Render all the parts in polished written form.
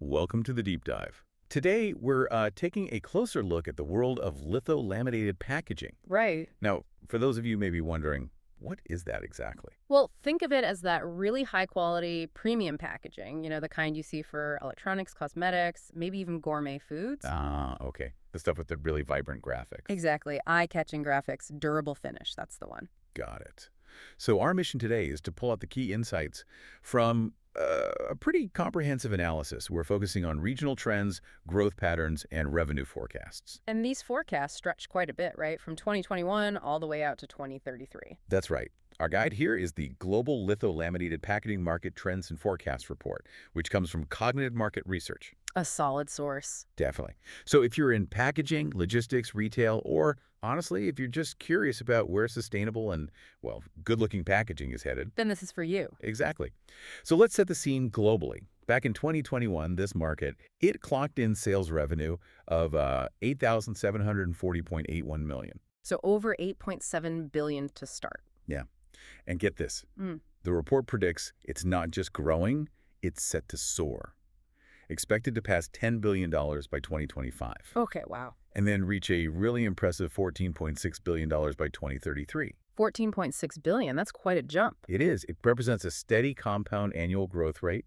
Welcome to the deep dive. Today, we're taking a closer look at the world of litho laminated packaging. Right. Now, for those of you maybe wondering, what is that exactly? Well, think of it as that really high quality premium packaging, the kind you see for electronics, cosmetics, maybe even gourmet foods. Ah, okay. The stuff with the really vibrant graphics. Exactly. Eye-catching graphics, durable finish. That's the one. Got it. So our mission today is to pull out the key insights from a pretty comprehensive analysis. We're focusing on regional trends, growth patterns, and revenue forecasts. And these forecasts stretch quite a bit, right? From 2021 all the way out to 2033. That's right. Our guide here is the Global Litho Laminated Packaging Market Trends and Forecasts Report, which comes from Cognitive Market Research. A solid source. Definitely. So if you're in packaging, logistics, retail, or honestly, if you're just curious about where sustainable and, well, good-looking packaging is headed. Then this is for you. Exactly. So let's set the scene globally. Back in 2021, this market, it clocked in sales revenue of $8,740.81 million. So over 8.7 billion to start. Yeah. And get this. Mm. The report predicts it's not just growing, it's set to soar. Expected to pass $10 billion by 2025. Okay, wow. And then reach a really impressive $14.6 billion by 2033. 14.6 billion, that's quite a jump. It is. It represents a steady compound annual growth rate,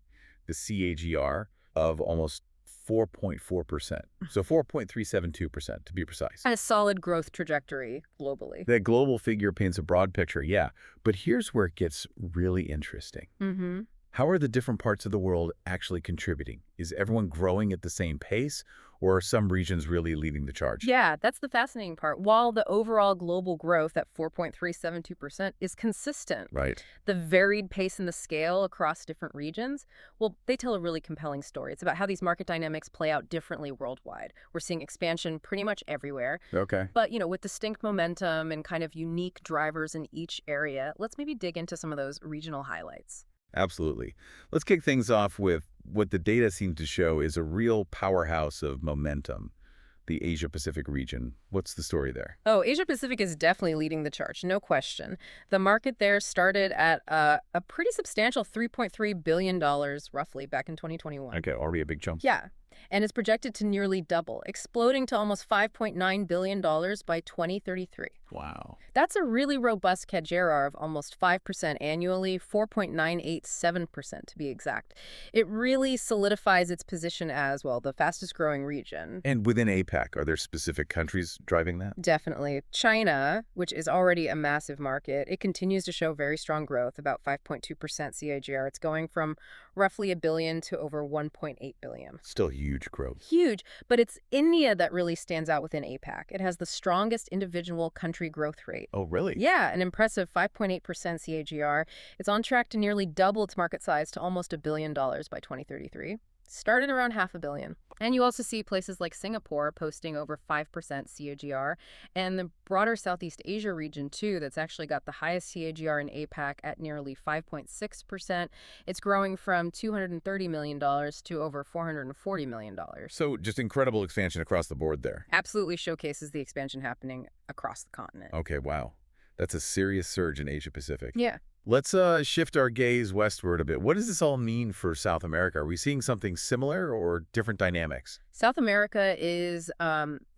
the CAGR, of almost 4.4%. So 4.372% to be precise. A solid growth trajectory globally. That global figure paints a broad picture, yeah. But here's where it gets really interesting. Mm-hmm. How are the different parts of the world actually contributing? Is everyone growing at the same pace, or are some regions really leading the charge? Yeah, that's the fascinating part. While the overall global growth at 4.372% is consistent, Right. the varied pace and the scale across different regions, well, they tell a really compelling story. It's about how these market dynamics play out differently worldwide. We're seeing expansion pretty much everywhere, Okay. but, with distinct momentum and kind of unique drivers in each area. Let's maybe dig into some of those regional highlights. Absolutely. Let's kick things off with what the data seems to show is a real powerhouse of momentum, the Asia-Pacific region. What's the story there? Oh, Asia Pacific is definitely leading the charge, no question. The market there started at a pretty substantial $3.3 billion roughly back in 2021. Okay, already a big jump. Yeah, and it's projected to nearly double, exploding to almost $5.9 billion by 2033. Wow. That's a really robust CAGR of almost 5% annually, 4.987% to be exact. It really solidifies its position as, well, the fastest growing region. And within APAC, are there specific countries driving that? Definitely. China, which is already a massive market, it continues to show very strong growth, about 5.2% CAGR. It's going from roughly $1 billion to over $1.8 billion. Still huge growth. Huge, but it's India that really stands out within APAC. It has the strongest individual country growth rate. Oh, really? Yeah, an impressive 5.8% CAGR. It's on track to nearly double its market size to almost $1 billion by 2033. Started around $500 million. And you also see places like Singapore posting over 5% CAGR, and the broader Southeast Asia region, too, that's actually got the highest CAGR in APAC at nearly 5.6%. It's growing from $230 million to over $440 million. So just incredible expansion across the board there. Absolutely showcases the expansion happening across the continent. Okay, wow. That's a serious surge in Asia-Pacific. Yeah. Let's shift our gaze westward a bit. What does this all mean for South America? Are we seeing something similar or different dynamics? South America is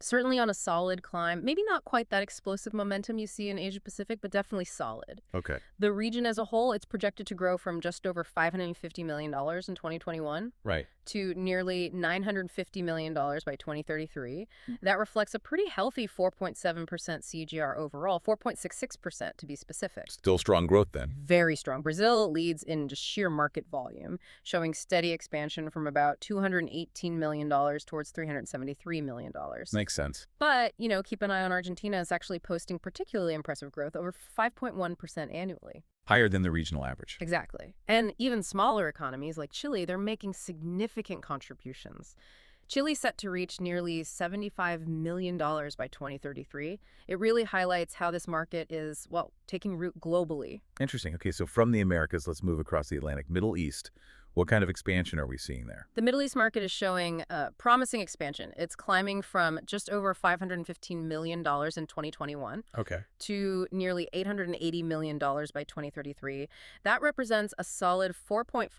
certainly on a solid climb. Maybe not quite that explosive momentum you see in Asia Pacific, but definitely solid. Okay. The region as a whole, it's projected to grow from just over $550 million in 2021 Right. to nearly $950 million by 2033. That reflects a pretty healthy 4.7% CAGR overall, 4.66% to be specific. Still strong growth then. Very strong. Brazil leads in just sheer market volume, showing steady expansion from about $218 million towards $373 million. Makes sense. But, keep an eye on Argentina. It's actually posting particularly impressive growth, over 5.1% annually. Higher than the regional average. Exactly. And even smaller economies like Chile, they're making significant contributions. Chile's set to reach nearly $75 million by 2033. It really highlights how this market is, well, taking root globally. Interesting. Okay, so from the Americas, let's move across the Atlantic. Middle East. What kind of expansion are we seeing there? The Middle East market is showing promising expansion. It's climbing from just over $515 million in 2021 Okay. to nearly $880 million by 2033. That represents a solid 4.5%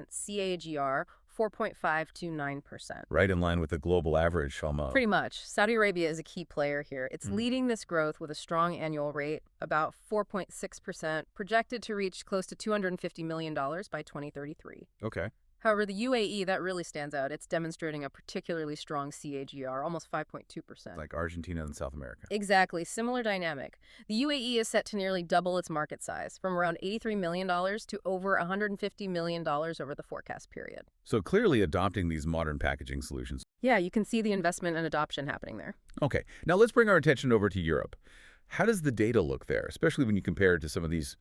CAGR, 4.5 to 9%. Right in line with the global average almost. Pretty much. Saudi Arabia is a key player here. It's Mm. leading this growth with a strong annual rate, about 4.6%, projected to reach close to $250 million by 2033. Okay. However, the UAE, that really stands out. It's demonstrating a particularly strong CAGR, almost 5.2%. Like Argentina and South America. Exactly, similar dynamic. The UAE is set to nearly double its market size, from around $83 million to over $150 million over the forecast period. So clearly adopting these modern packaging solutions. Yeah, you can see the investment and adoption happening there. Okay, now let's bring our attention over to Europe. How does the data look there, especially when you compare it to some of these,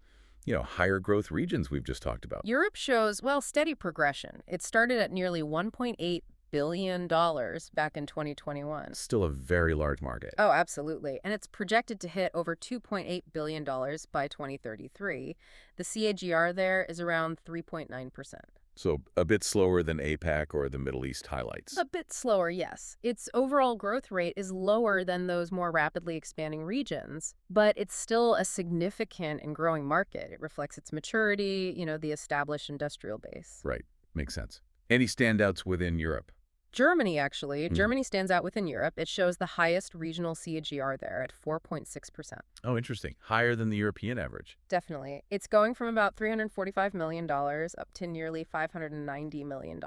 higher growth regions we've just talked about? Europe shows, well, steady progression. It started at nearly $1.8 billion back in 2021. Still a very large market. Oh, absolutely. And it's projected to hit over $2.8 billion by 2033. The CAGR there is around 3.9%. So a bit slower than APAC or the Middle East highlights. A bit slower, yes. Its overall growth rate is lower than those more rapidly expanding regions, but it's still a significant and growing market. It reflects its maturity, the established industrial base. Right, makes sense. Any standouts within Europe? Germany, actually. Hmm. Germany stands out within Europe. It shows the highest regional CAGR there at 4.6%. Oh, interesting. Higher than the European average. Definitely. It's going from about $345 million up to nearly $590 million.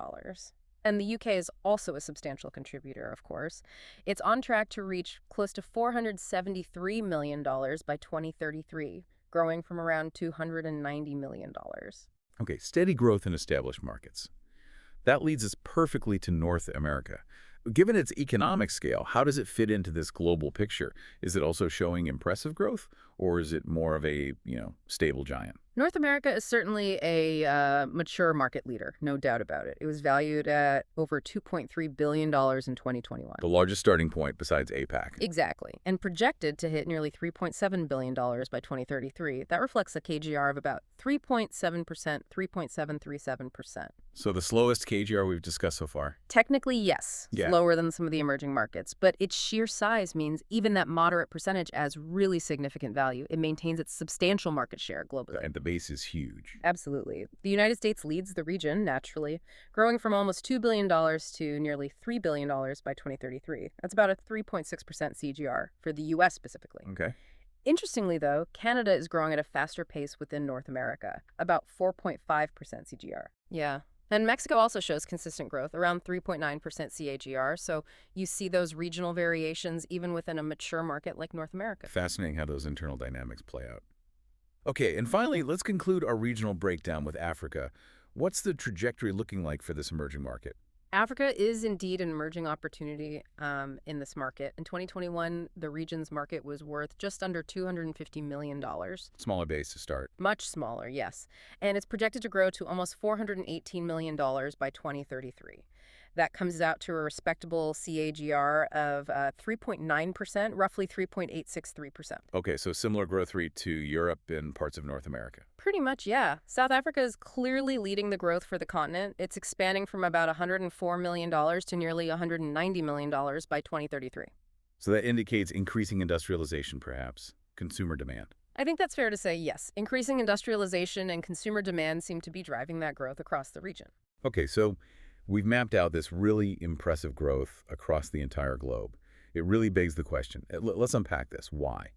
And the UK is also a substantial contributor, of course. It's on track to reach close to $473 million by 2033, growing from around $290 million. Okay, steady growth in established markets. That leads us perfectly to North America. Given its economic scale, how does it fit into this global picture? Is it also showing impressive growth, or is it more of a, stable giant? North America is certainly a mature market leader, no doubt about it. It was valued at over $2.3 billion in 2021. The largest starting point besides APAC. Exactly, and projected to hit nearly $3.7 billion by 2033. That reflects a KGR of about 3.7%, 3.737%. So the slowest KGR we've discussed so far. Technically, yes, Yeah. lower than some of the emerging markets, but its sheer size means even that moderate percentage adds really significant value. It maintains its substantial market share globally. And the base is huge. Absolutely. The United States leads the region, naturally, growing from almost $2 billion to nearly $3 billion by 2033. That's about a 3.6% CGR for the U.S. specifically. Okay. Interestingly, though, Canada is growing at a faster pace within North America, about 4.5% CGR. Yeah. And Mexico also shows consistent growth, around 3.9% CAGR, so you see those regional variations even within a mature market like North America. Fascinating how those internal dynamics play out. Okay, and finally, let's conclude our regional breakdown with Africa. What's the trajectory looking like for this emerging market? Africa is indeed an emerging opportunity in this market. In 2021, the region's market was worth just under $250 million. Smaller base to start. Much smaller, yes. And it's projected to grow to almost $418 million by 2033. That comes out to a respectable CAGR of 3.9%, roughly 3.863%. Okay, so similar growth rate to Europe and parts of North America. Pretty much, yeah. South Africa is clearly leading the growth for the continent. It's expanding from about $104 million to nearly $190 million by 2033. So that indicates increasing industrialization, perhaps, consumer demand. I think that's fair to say, yes. Increasing industrialization and consumer demand seem to be driving that growth across the region. Okay, so we've mapped out this really impressive growth across the entire globe. It really begs the question. Let's unpack this. Why?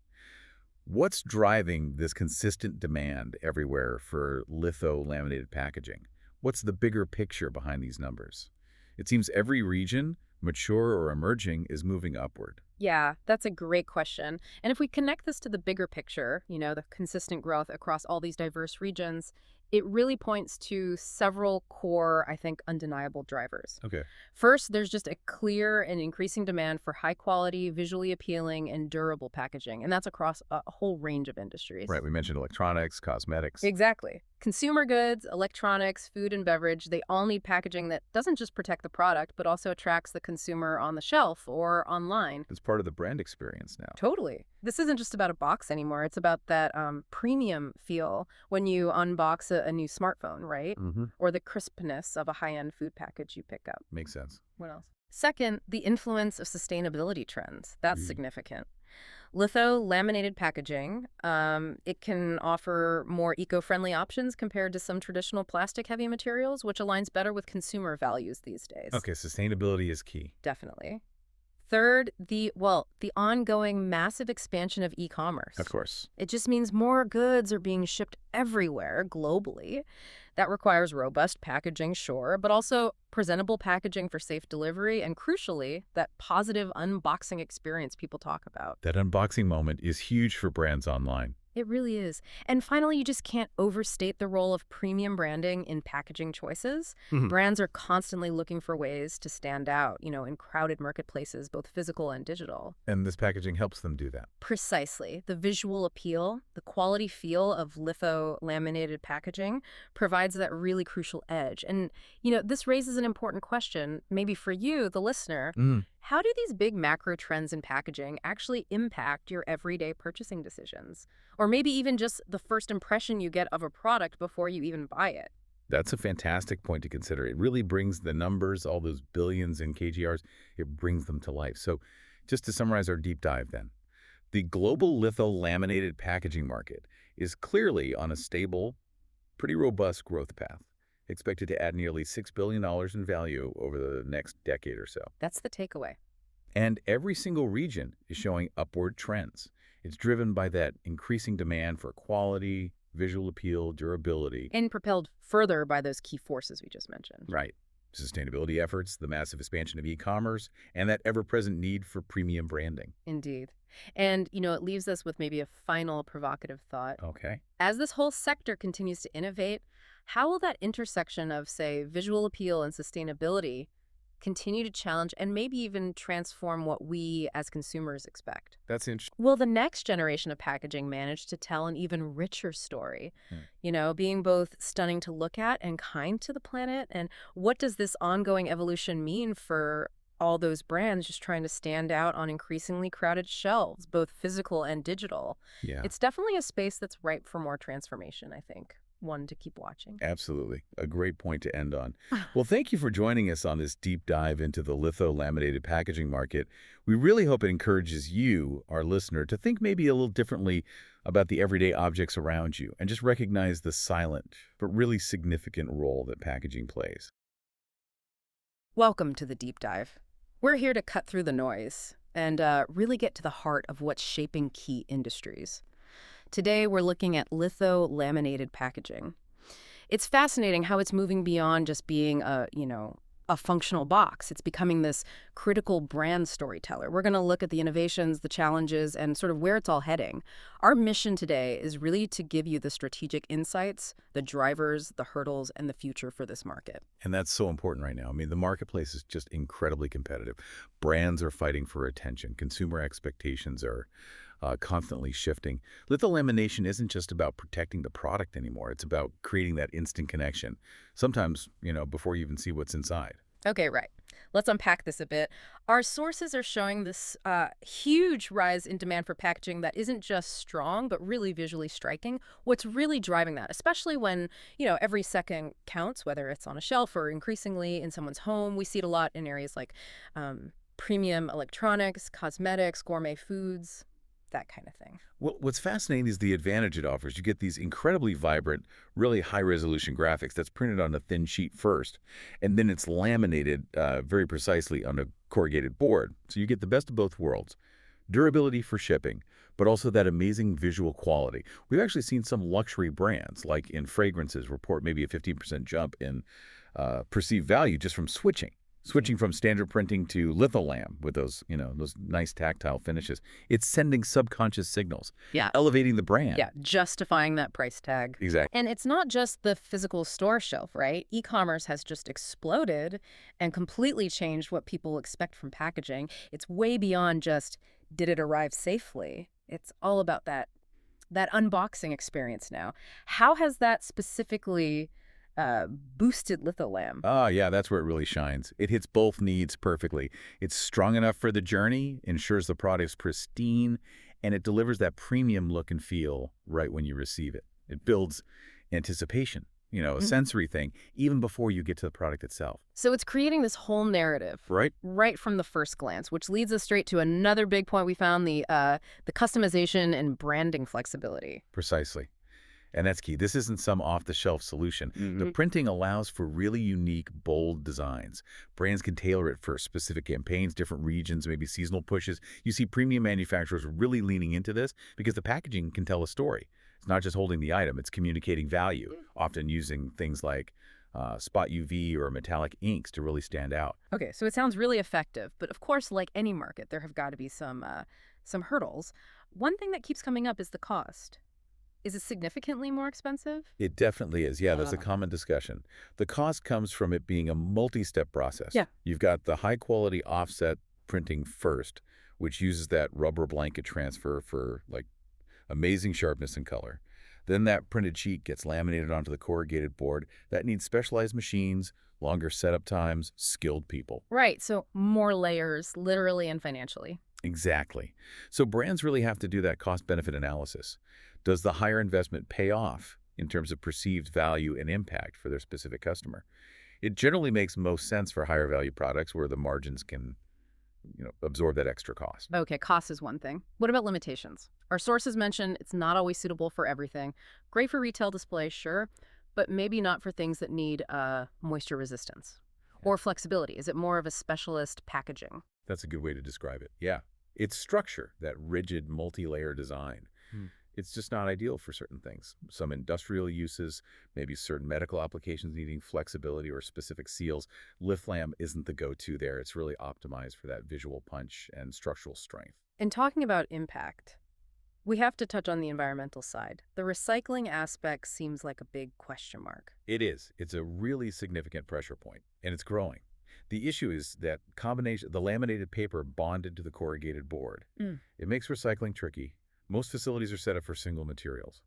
What's driving this consistent demand everywhere for litho laminated packaging? What's the bigger picture behind these numbers? It seems every region, mature or emerging, is moving upward. Yeah, that's a great question. And if we connect this to the bigger picture, the consistent growth across all these diverse regions, it really points to several core, I think, undeniable drivers. Okay. First, there's just a clear and increasing demand for high quality, visually appealing, and durable packaging. And that's across a whole range of industries. Right, we mentioned electronics, cosmetics. Exactly. Consumer goods, electronics, food and beverage, they all need packaging that doesn't just protect the product, but also attracts the consumer on the shelf or online. It's part part of the brand experience now. Totally. This isn't just about a box anymore. It's about that premium feel when you unbox a new smartphone, right? Mm-hmm. Or the crispness of a high-end food package you pick up. Makes sense. What else? Second, the influence of sustainability trends. That's Mm. significant. Litho laminated packaging, it can offer more eco-friendly options compared to some traditional plastic-heavy materials, which aligns better with consumer values these days. Okay, sustainability is key. Definitely. Third, the ongoing massive expansion of e-commerce. Of course. It just means more goods are being shipped everywhere globally. That requires robust packaging, sure, but also presentable packaging for safe delivery and, crucially, that positive unboxing experience people talk about. That unboxing moment is huge for brands online. It really is. And finally, you just can't overstate the role of premium branding in packaging choices. Mhm. Brands are constantly looking for ways to stand out, in crowded marketplaces, both physical and digital. And this packaging helps them do that. Precisely. The visual appeal, the quality feel of litho laminated packaging provides that really crucial edge. And, this raises an important question, maybe for you, the listener. Mm. How do these big macro trends in packaging actually impact your everyday purchasing decisions? Or maybe even just the first impression you get of a product before you even buy it? That's a fantastic point to consider. It really brings the numbers, all those billions in KGRs, it brings them to life. So just to summarize our deep dive then, the global litho laminated packaging market is clearly on a stable, pretty robust growth path, expected to add nearly $6 billion in value over the next decade or so. That's the takeaway. And every single region is showing upward trends. It's driven by that increasing demand for quality, visual appeal, durability. And propelled further by those key forces we just mentioned. Right. Sustainability efforts, the massive expansion of e-commerce, and that ever-present need for premium branding. Indeed. And, it leaves us with maybe a final provocative thought. Okay. As this whole sector continues to innovate, how will that intersection of, say, visual appeal and sustainability continue to challenge and maybe even transform what we as consumers expect? That's interesting. Will the next generation of packaging manage to tell an even richer story, being both stunning to look at and kind to the planet? And what does this ongoing evolution mean for all those brands just trying to stand out on increasingly crowded shelves, both physical and digital? Yeah. It's definitely a space that's ripe for more transformation, I think. One to keep watching. Absolutely. A great point to end on. Well, thank you for joining us on this deep dive into the litho laminated packaging market. We really hope it encourages you, our listener, to think maybe a little differently about the everyday objects around you and just recognize the silent but really significant role that packaging plays. Welcome to the deep dive. We're here to cut through the noise and really get to the heart of what's shaping key industries. Today, we're looking at litho laminated packaging. It's fascinating how it's moving beyond just being a functional box. It's becoming this critical brand storyteller. We're going to look at the innovations, the challenges, and sort of where it's all heading. Our mission today is really to give you the strategic insights, the drivers, the hurdles, and the future for this market. And that's so important right now. I mean, the marketplace is just incredibly competitive. Brands are fighting for attention. Consumer expectations are constantly shifting. Litho lamination isn't just about protecting the product anymore. It's about creating that instant connection, sometimes, before you even see what's inside. Okay, right. Let's unpack this a bit. Our sources are showing this huge rise in demand for packaging that isn't just strong, but really visually striking. What's really driving that, especially when, every second counts, whether it's on a shelf or increasingly in someone's home. We see it a lot in areas like premium electronics, cosmetics, gourmet foods, that kind of thing. Well, what's fascinating is the advantage it offers. You get these incredibly vibrant, really high-resolution graphics that's printed on a thin sheet first, and then it's laminated very precisely on a corrugated board. So you get the best of both worlds. Durability for shipping, but also that amazing visual quality. We've actually seen some luxury brands, like in fragrances, report maybe a 15% jump in perceived value just from switching from standard printing to litholam with those nice tactile finishes. It's sending subconscious signals. Yeah. Elevating the brand. Yeah, justifying that price tag. Exactly. And it's not just the physical store shelf, right? E-commerce has just exploded and completely changed what people expect from packaging. It's way beyond just, did it arrive safely? It's all about that unboxing experience now. How has that specifically boosted litholam. Ah, yeah, that's where it really shines. It hits both needs perfectly. It's strong enough for the journey, ensures the product's pristine, and it delivers that premium look and feel right when you receive it. It builds anticipation, a Mhm. sensory thing, even before you get to the product itself. So it's creating this whole narrative Right? right from the first glance, which leads us straight to another big point we found, the customization and branding flexibility. Precisely. And that's key. This isn't some off-the-shelf solution. The printing allows for really unique, bold designs. Brands can tailor it for specific campaigns, different regions, maybe seasonal pushes. You see premium manufacturers really leaning into this because the packaging can tell a story. It's not just holding the item, it's communicating value, often using things like spot UV or metallic inks to really stand out. Okay, so it sounds really effective, but of course, like any market, there have got to be some hurdles. One thing that keeps coming up is the cost. Is it significantly more expensive? It definitely is. Yeah, there's a Uh, common discussion. The cost comes from it being a multi-step process. Yeah. You've got the high-quality offset printing first, which uses that rubber blanket transfer for like amazing sharpness and color. Then that printed sheet gets laminated onto the corrugated board. That needs specialized machines, longer setup times, skilled people. Right, so more layers, literally and financially. Exactly. So brands really have to do that cost-benefit analysis. Does the higher investment pay off in terms of perceived value and impact for their specific customer? It generally makes most sense for higher value products where the margins can, absorb that extra cost. Okay, cost is one thing. What about limitations? Our sources mention it's not always suitable for everything. Great for retail display, sure, but maybe not for things that need moisture resistance or flexibility. Is it more of a specialist packaging? That's a good way to describe it. Yeah. It's structure, that rigid multi-layer design. It's just not ideal for certain things. Some industrial uses, maybe certain medical applications needing flexibility or specific seals. Lithlam isn't the go-to there. It's really optimized for that visual punch and structural strength. And talking about impact, we have to touch on the environmental side. The recycling aspect seems like a big question mark. It is. It's a really significant pressure point, and it's growing. The issue is that the laminated paper bonded to the corrugated board. Mm. It makes recycling tricky. Most facilities are set up for single materials.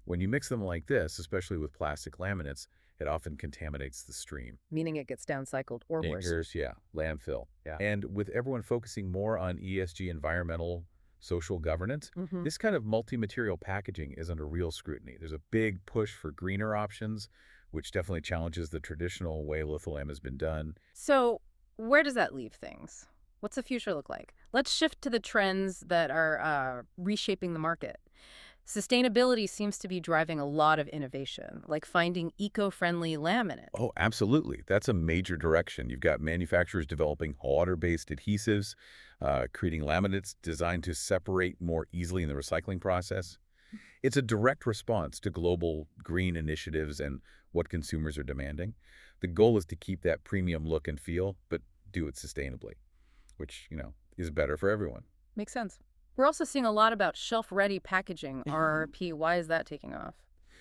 When you mix them like this, especially with plastic laminates, it often contaminates the stream. Meaning it gets downcycled or worse. Yeah, landfill. Yeah. And with everyone focusing more on ESG, environmental, social governance, Hmm. this kind of multi-material packaging is under real scrutiny. There's a big push for greener options, which definitely challenges the traditional way litholam has been done. So, where does that leave things? What's the future look like? Let's shift to the trends that are reshaping the market. Sustainability seems to be driving a lot of innovation, like finding eco-friendly laminate. Oh, absolutely. That's a major direction. You've got manufacturers developing water-based adhesives, creating laminates designed to separate more easily in the recycling process. It's a direct response to global green initiatives and what consumers are demanding. The goal is to keep that premium look and feel, but do it sustainably, which, is better for everyone. Makes sense. We're also seeing a lot about shelf-ready packaging, RRP. Why is that taking off?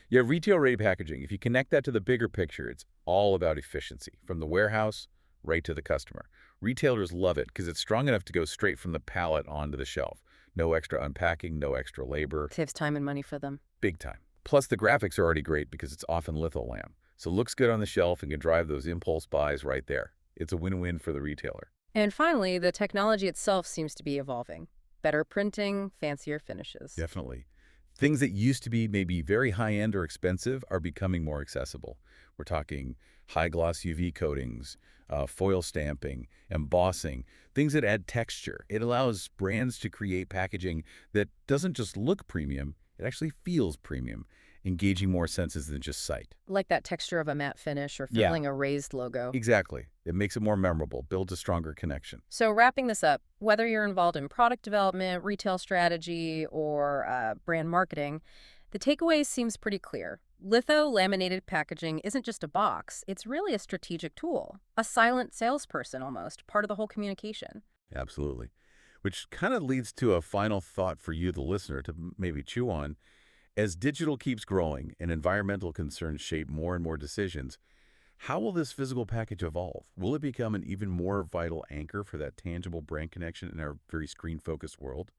Yeah, retail-ready packaging, if you connect that to the bigger picture, it's all about efficiency, from the warehouse right to the customer. Retailers love it because it's strong enough to go straight from the pallet onto the shelf. No extra unpacking, no extra labor. Saves time and money for them. Big time. Plus, the graphics are already great because it's often litholam. So it looks good on the shelf and can drive those impulse buys right there. It's a win-win for the retailer. And finally, the technology itself seems to be evolving. Better printing, fancier finishes. Definitely. Things that used to be maybe very high-end or expensive are becoming more accessible. We're talking high-gloss UV coatings, foil stamping, embossing, things that add texture. It allows brands to create packaging that doesn't just look premium, it actually feels premium, engaging more senses than just sight. Like that texture of a matte finish or Yeah. feeling a raised logo. Exactly. It makes it more memorable, builds a stronger connection. So wrapping this up, whether you're involved in product development, retail strategy, or brand marketing, the takeaway seems pretty clear. Litho laminated packaging isn't just a box. It's really a strategic tool, a silent salesperson almost, part of the whole communication. Absolutely. Which kind of leads to a final thought for you, the listener, to maybe chew on. As digital keeps growing and environmental concerns shape more and more decisions, how will this physical package evolve? Will it become an even more vital anchor for that tangible brand connection in our very screen-focused world?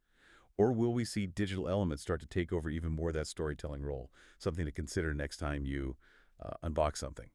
Or will we see digital elements start to take over even more of that storytelling role? Something to consider next time you unbox something.